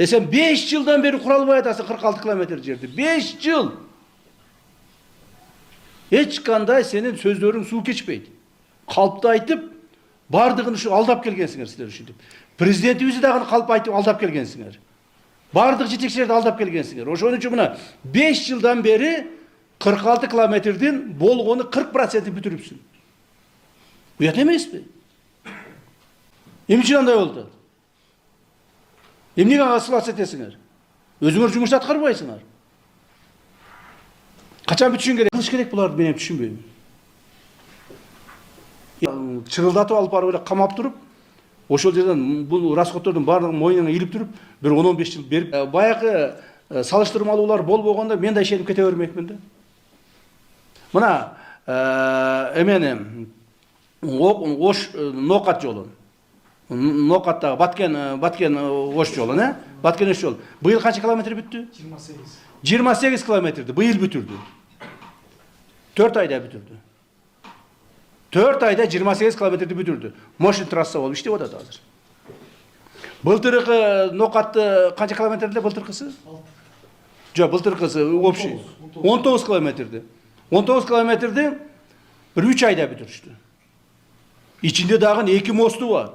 Sen 5 yıldan beri kuralbay atasın 46 kilometre жерди. 5 yıl. Hiç kanday senin sözlerin su geçmeydi. Kalpta aytıp, bardığını şu aldap kelgensingер sizler üçün. Prezidentimizi dagы kalp aytıp aldap kelgensingер. Bardıq жетекчилерди алдап келгенсиңер. Ошон үчүн мына 5 жылдан бери 46 километрдин болгону 40% бүтүрүпсүң. Уят эмеспи? Эмне үчүн андай болду? Эмнеге асылат этесиңер? Өзүңөр жумуш аткарбайсыңар. Качан бүтүшүң керек? Кылыш керек буларды мен түшүнбөйм. Чырылдатып алып барып эле камап туруп, ошол жерден бул расходтордун баардыгын мойнуна илип туруп, бир 10-15 жыл берип, баягы салыштырмалуулар болбогондо мен да ишенип кете бермекмин да. Мына эмени Ош Нокат жолун. Нокаттагы Баткен Ош жолу, не? Баткен Ош жолу. Быйыл канча километр бүттү? 28. 28 километрди быйыл бүтүрдү. 4 айда бүтүрдү. 4 айда 28 километрди бүтүрдү. Мощный трасса болуп иштеп атат азыр. Былтыркы Нокатты канча километрде былтыркысы? 6. Жок, былтыркысы общий 19 километрди. 19 километрди bir 3 айда бүтүрүштү. İçinde dağın 2 mostu var.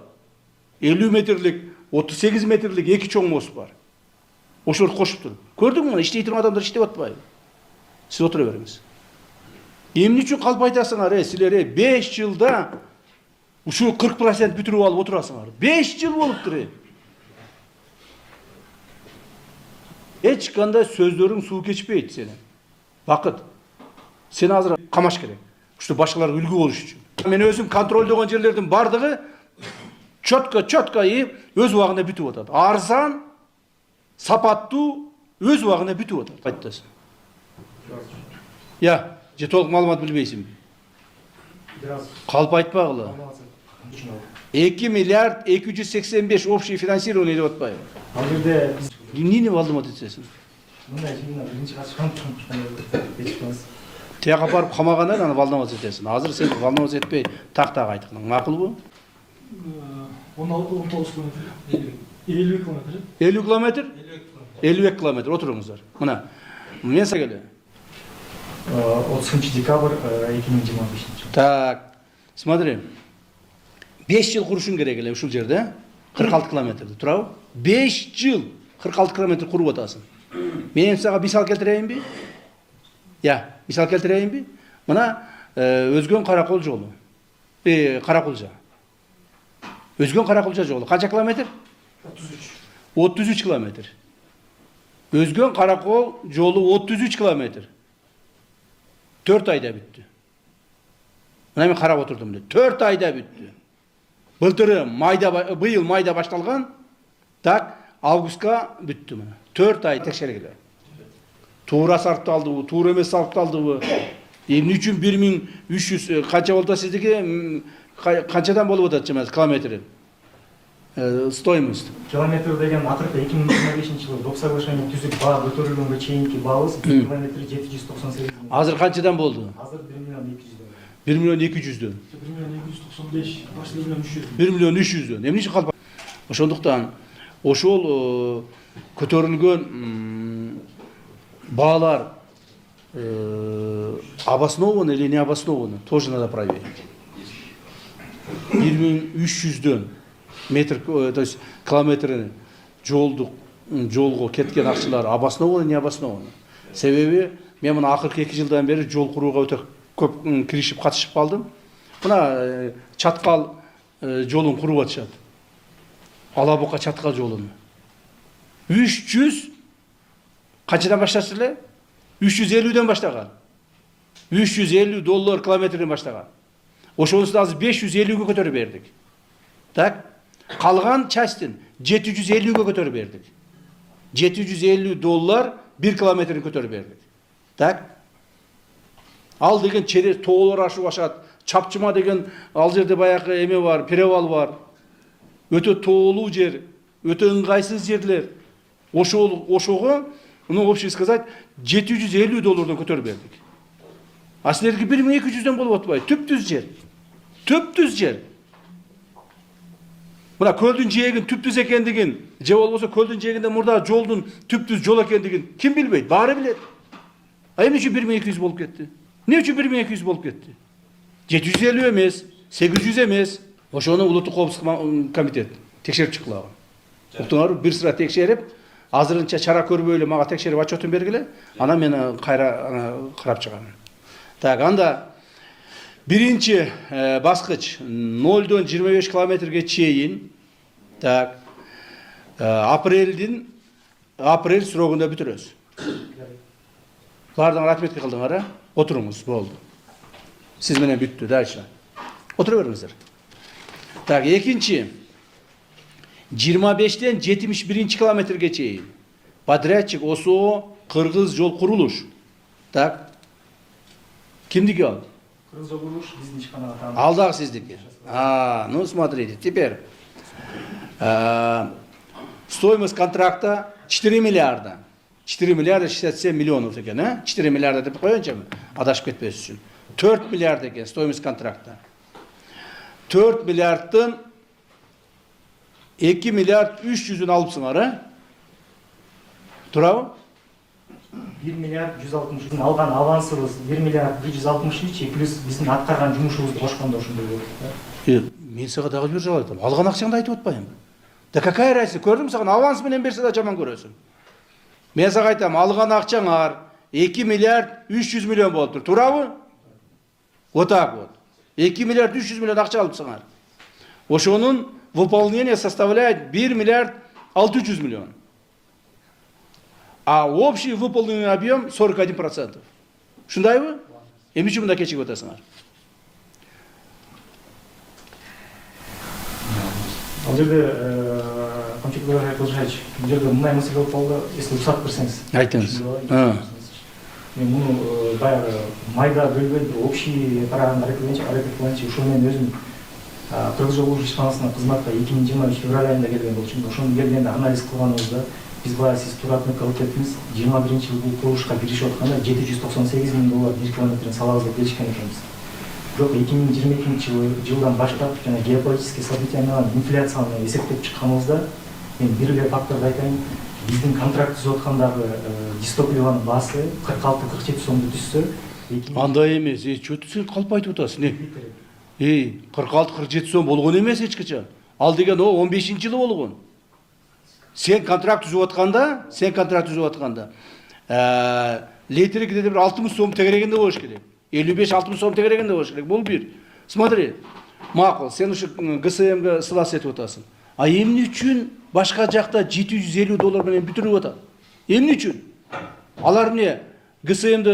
50 metrelik, 38 metrelik 2 çoğun most var. Oşor koşup durup. Gördün mü? İşte yitirme adamlar işte batmayı. Siz oturuveriniz. Emni üçün kalp aytasыңар, sizlere 5 yılda şu 40% bütürüp alıp oturasыңар. 5 yıl boluptur. Hiç kanda sözlerin su geçpeydi senin. Bakıt. Seni hazır kamaş gerek. İşte başkaları ülgü oluş için. Men özüm kontroldөгөн жерлердин бардыгы чөткө өз убагында бүтүп атат. Арзан, сапаттуу, өз убагында бүтүп атат. Айтасың. Я, же толук маалымат билбейсиңби? Калп айтпагыла. 2 миллиард 285 общий финансирование деп атпайбы? Ал жерде эмнени маалымат этесиң? мындай биринчи качкан Тияка барып камагандан аны балдамат этесиң. Азыр сен балдамат этпей тактага айттың. Макулбу? 19 километр. 50 километр. 50 километр? 52 километр. Отуруңуздар. Мына. Мен сагеле. 30 декабрь 2025 жыл. Так. Смотри. 5 жыл курушуң керек эле ушул жерде. 46 километрди, турабы? 5 жыл 46 километр куруп атасың. Мен сага мисал келтирейинби? Я, мисал келтирейинби? Мына Өзгөн Каракол жолу. Каракулжа. Өзгөн Каракулжа жолу. Канча километр? 33. 33 километр. Өзгөн Каракол жолу 33 километр. 4 айда бүттү. Мына мен карап отурдум эле. 4 айда бүттү. Быйыл майда башталган. Так, августка бүттү мына. 4 ай текшергиле. Туура сарпталдыбы, туура эмес сарпталдыбы? Эмне үчүн 1300 канча болду сиздики? Канчадан болуп атат жамаат километр? Стоимость. Километр деген акыркы 2025 жылы доп соглашение түзүп баа көтөрүлгөнгө чейинки баабыз километр 798. Азыр канчадан болду? Азыр 1 миллион 200. 1 миллион 200дөн. 1 миллион 295, баш 1 миллион 300. 1 миллион 300дөн. Эмне үчүн калп? Ошондуктан ошол көтөрүлгөн баалар обоснованы или не обоснованы, тоже надо проверить. 1300дөн метр, то есть километрини жолго кеткен акчалар обоснованы, не обоснованы. Себеби мен мына акыркы 2 жылдан бери жол курууга өтө көп киришип катышып калдым. Мына Чаткал жолун куруп атышат. Алабука Чаткал жолун. 300 канчадан башташты эле? 350дөн баштаган. $350 километрден баштаган. Ошонусун азыр 550ге көтөрүп бердик. Так? Калган частын 750ге көтөрүп бердик. $750 1 километрин көтөрүп бердик. Так? Ал деген чере тоолор ашып ашат. Чапчыма деген ал жерде баягы эме бар, перевал бар. Өтө тоолуу жер, өтө ыңгайсыз жерлер. Ошого, ну, общий сказать, $750 көтөрүп бердик. А силерге 1200дөн болуп атпайбы? Түптүз жер. Түптүз жер. Мына көлдүн жээгин түптүз экендигин, же болбосо көлдүн жээгинде мурда жолдун түптүз жол экендигин ким билбейт? Баары билет. А эмне үчүн 1200 болуп кетти? Эмне үчүн 1200 болуп кетти? 750 эмес, 800 эмес. Ошону улуттук коопсуздук комитет текшерип чыккыла. Уктуңарбы? Бир sıra текшерип, азырынча чара көрбөй эле мага текшерип отчетун бергиле, анан мен кайра карап чыгам. Так, анда биринчи баскыч 0-дон 25 километрге чейин, так, апрель срогунда бүтүрөбүз. Бардыгыңар отметка кылдыңар, отуруңуз, болду. Сиз менен бүттү, дальше. Отура бериңиздер. Так, экинчи 25-тен 71 километрге чейин. Подрядчик ОСО Кыргыз жол курулуш. Так. Кимдики ал? Кыргыз жол курулуш биздин ишканага таандык. Ал дагы сиздики. Ну смотрите, теперь стоимость контракта 4 миллиарда. 4 миллиарда 67 миллионов экен, 4 миллиарда деп коеюнчу, адашып кетпес үчүн. 4 миллиард экен стоимость контракта. 4 миллиардтын 2 миллиард 300-ün алыпсыңар, Турабы? 1 миллиард 163 алган авансыбыз 1 миллиард 163 плюс биздин аткарган жумушубузду кошкондо ошондой болот. Мен сага дагы бир жолу айтам. Алган акчаңды айтып атпайбы? Да какая разница? Көрдүм, сага аванс менен берсе да жаман көрөсүң. Мен сага айтам, алган акчаңар 2 миллиард 300 миллион болуптур. Турабы? Вот так вот. 2 миллиард 300 миллион акча алыпсыңар. Ошонун выполнение составляет 1 миллиард 600 миллион. А общий выполненный объем 41%. Шундайбы? Эмне үчүн мында кечигип атасыңар? Ал жерде Камчик Кылышевич, бул жерде мындай маселе болуп калды, если уруксат берсеңиз. Айтыңыз. Мен муну баягы майда бөлбөй общий караганда аракет ушул мен өзүм Кыргыз жол курулуш ишканасына кызматка 2023 февраль айында келген болчумун. Ошону келгенде анализ кылганыбызда биз баягы сиз туратны кылып кеттиңиз. 21-жыл бул курулушка киришип атканда 798 миң доллар 1 километрин салабыз деп келишкен экенбиз. Бирок 2022-жылдан баштап жана геополитический события менен инфляцияны эсептеп чыкканыбызда мен бир эле факторду айтайын. Биздин контракт түзүп аткандагы дистопливанын баасы 46-47 сомду түзсө, Андай эмес, чөтү сен калп айтып атасың. 46-47 сом болгон эмес эч качан. Ал деген о 15-жылы болгон. Сен контракт түзүп атканда, литри где-то 60 сом тегерегенде болуш керек. 55-60 сом тегерегенде болуш керек. Бул бир. Смотри. Макул, сен ушу ГСМге сылас этип атасың. А эмне үчүн башка жакта 750 доллар менен бүтүрүп атат? Эмне үчүн? Алар эмне? ГСМди